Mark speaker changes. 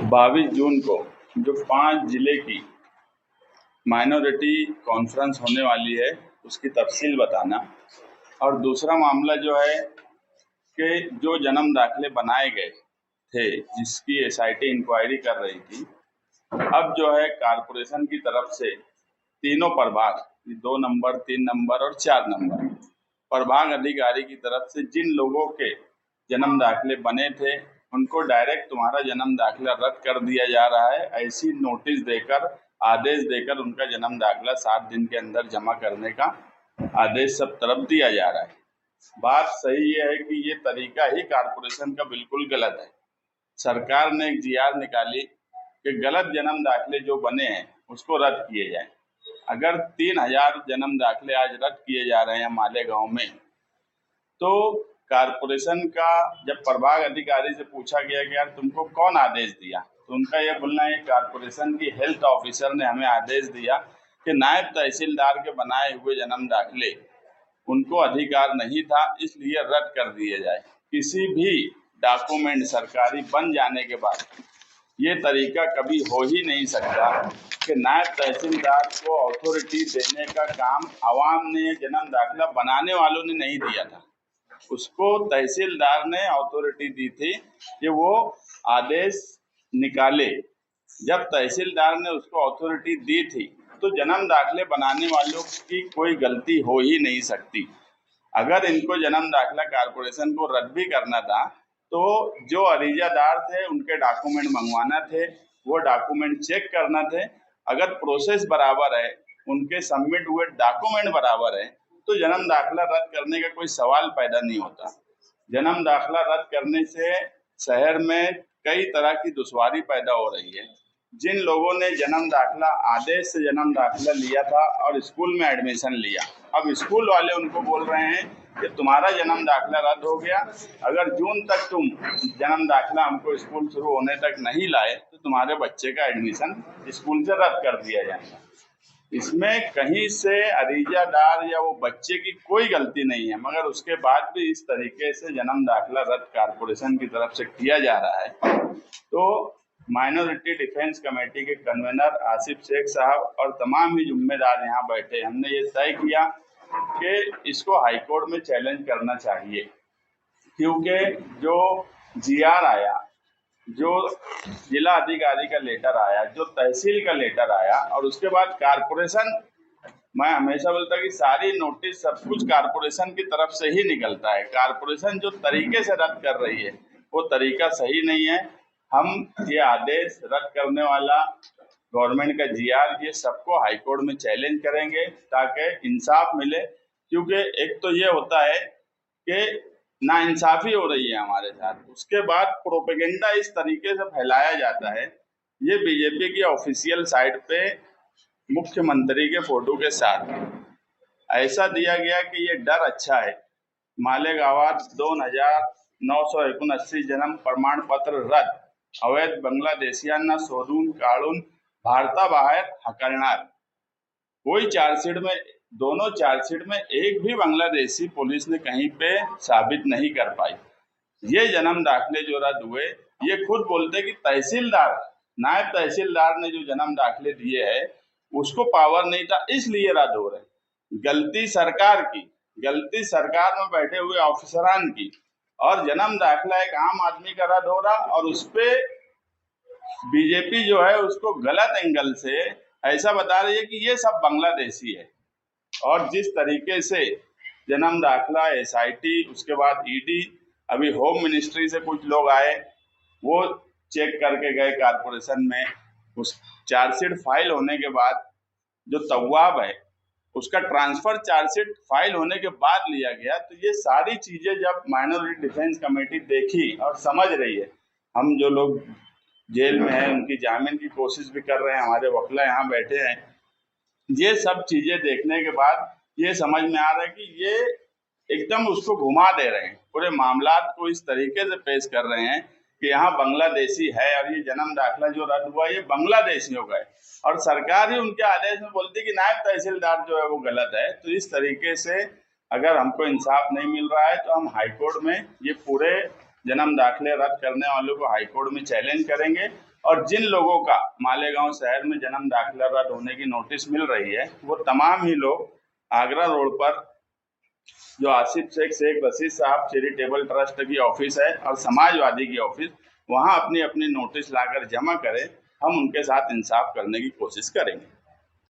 Speaker 1: 22 जून को जो 5 जिले की माइनॉरिटी कॉन्फ्रेंस होने वाली है उसकी तफसील बताना। और दूसरा मामला जो है कि जो जन्म दाखिले बनाए गए थे जिसकी एसआईटी इंक्वायरी कर रही थी, अब जो है कारपोरेशन की तरफ से तीनों प्रभाग 2 नंबर, 3 नंबर और 4 नंबर प्रभाग अधिकारी की तरफ से जिन लोगों के जन्म दाखिले बने थे उनको डायरेक्ट तुम्हारा जन्म दाखिला रद्द कर दिया जा रहा है, ऐसी नोटिस देकर, आदेश देकर उनका जन्म दाखिला 7 दिन के अंदर जमा करने का आदेश सब तरफ दिया जा रहा है। बात सही है कि ये तरीका ही कारपोरेशन का बिल्कुल गलत है। सरकार ने एक जीआर निकाली कि गलत जन्म दाखिले जो बने हैं उसको रद्द किए जाएं। अगर 3000 जन्म दाखिले आज रद्द किए जा रहे हैं मालेगांव में, तो कारपोरेशन का जब प्रभाग अधिकारी से पूछा गया कि यार तुमको कौन आदेश दिया, तो उनका यह बोलना है कारपोरेशन की हेल्थ ऑफिसर ने हमें आदेश दिया कि नायब तहसीलदार के बनाए हुए जन्म दाखिले उनको अधिकार नहीं था, इसलिए रद्द कर दिए जाए। किसी भी डॉक्यूमेंट सरकारी बन जाने के बाद ये तरीका कभी हो ही नहीं सकता कि नायब तहसीलदार को अथॉरिटी देने का काम आवाम ने, जन्म दाखिला बनाने वालों ने नहीं दिया था, उसको तहसीलदार ने अथॉरिटी दी थी कि वो आदेश निकाले। जब तहसीलदार ने उसको अथॉरिटी दी थी तो जन्म दाखिले बनाने वालों की कोई गलती हो ही नहीं सकती। अगर इनको जन्म दाखिला कारपोरेशन को रद्द भी करना था तो जो अरीजादार थे उनके डॉक्यूमेंट मंगवाना थे, वो डॉक्यूमेंट चेक करना थे। अगर प्रोसेस बराबर है, उनके सबमिट हुए डॉक्यूमेंट बराबर है, तो जन्म दाखिला रद्द करने का कोई सवाल पैदा नहीं होता। जन्म दाखिला रद्द करने से शहर में कई तरह की दुश्वारी पैदा हो रही है। जिन लोगों ने जन्म दाखिला आदेश से जन्म दाखिला लिया था और स्कूल में एडमिशन लिया, अब स्कूल वाले उनको बोल रहे हैं कि तुम्हारा जन्म दाखिला रद्द हो गया, अगर जून तक तुम जन्म दाखिला हमको स्कूल शुरू होने तक नहीं लाए तो तुम्हारे बच्चे का एडमिशन स्कूल से रद्द कर दिया जाएगा। इसमें कहीं से अरीजादार या वो बच्चे की कोई गलती नहीं है, मगर उसके बाद भी इस तरीके से जन्म दाखिला रद्द कारपोरेशन की तरफ से किया जा रहा है। तो माइनॉरिटी डिफेंस कमेटी के कन्वीनर आसिफ शेख साहब और तमाम ही जिम्मेदार यहाँ बैठे, हमने ये तय किया कि इसको हाईकोर्ट में चैलेंज करना चाहिए, क्योंकि जो जीआर आया, जो जिला अधिकारी का लेटर आया, जो तहसील का लेटर आया और उसके बाद कारपोरेशन, मैं हमेशा बोलता कि सारी नोटिस सब कुछ कारपोरेशन की तरफ से ही निकलता है। कारपोरेशन जो तरीके से रद्द कर रही है वो तरीका सही नहीं है। हम ये आदेश रद्द करने वाला गवर्नमेंट का जीआर, ये सबको हाईकोर्ट में चैलेंज करेंगे ताकि इंसाफ मिले। क्योंकि एक तो ये होता है कि नाइंसाफी हो रही है हमारे साथ, उसके बाद प्रोपेगेंडा इस तरीके से फैलाया जाता है। ये बीजेपी की ऑफिशियल साइट पे मुख्यमंत्री के फोटो के साथ ऐसा दिया गया कि ये डर अच्छा है, मालेगांवात 2979 जन्म प्रमाण पत्र रद्द, अवैध बांग्लादेशियांना शोधून काढून भारताबाहेर हाकलणार। कोई चार्जशीट में, दोनों चार्जशीट में एक भी बांग्लादेशी पुलिस ने कहीं पे साबित नहीं कर पाई। ये जन्म दाखिले जो रद्द हुए, ये खुद बोलते कि तहसीलदार, नायब तहसीलदार ने जो जन्म दाखिले दिए हैं उसको पावर नहीं था, इसलिए रद्द हो रहे। गलती सरकार की, गलती सरकार में बैठे हुए ऑफिसरान की, और जन्म दाखिला एक आम आदमी का रद्द हो रहा और उसपे बीजेपी जो है उसको गलत एंगल से ऐसा बता रही है कि ये सब बांग्लादेशी है। और जिस तरीके से जन्म दाखिला एसआईटी, उसके बाद ईडी, अभी होम मिनिस्ट्री से कुछ लोग आए, वो चेक करके गए कारपोरेशन में, उस चार्जशीट फाइल होने के बाद जो तवाब है उसका ट्रांसफर चार्जशीट फाइल होने के बाद लिया गया। तो ये सारी चीजें जब माइनॉरिटी डिफेंस कमेटी देखी और समझ रही है, हम जो लोग जेल में हैं उनकी जामीन की कोशिश भी कर रहे हैं, हमारे वकील यहाँ बैठे हैं, ये सब चीजें देखने के बाद ये समझ में आ रहा है कि ये एकदम उसको घुमा दे रहे हैं, पूरे मामलात को इस तरीके से पेश कर रहे हैं कि यहाँ बांग्लादेशी है और ये जन्म दाखिला जो रद्द हुआ ये बांग्लादेशियों का है, और सरकार ही उनके आदेश में बोलती कि नायब तहसीलदार जो है वो गलत है। तो इस तरीके से अगर हमको इंसाफ नहीं मिल रहा है तो हम हाईकोर्ट में ये पूरे जन्म दाखिले रद्द करने वालों को हाईकोर्ट में चैलेंज करेंगे और जिन लोगों का मालेगांव शहर में जन्म दाखिला रद्द होने की नोटिस मिल रही है वो तमाम ही लोग आगरा रोड पर जो आसिफ शेख रशीद साहब चैरिटेबल ट्रस्ट की ऑफिस है और समाजवादी की ऑफिस, वहां अपनी अपनी नोटिस लाकर जमा करें। हम उनके साथ इंसाफ करने की कोशिश करेंगे।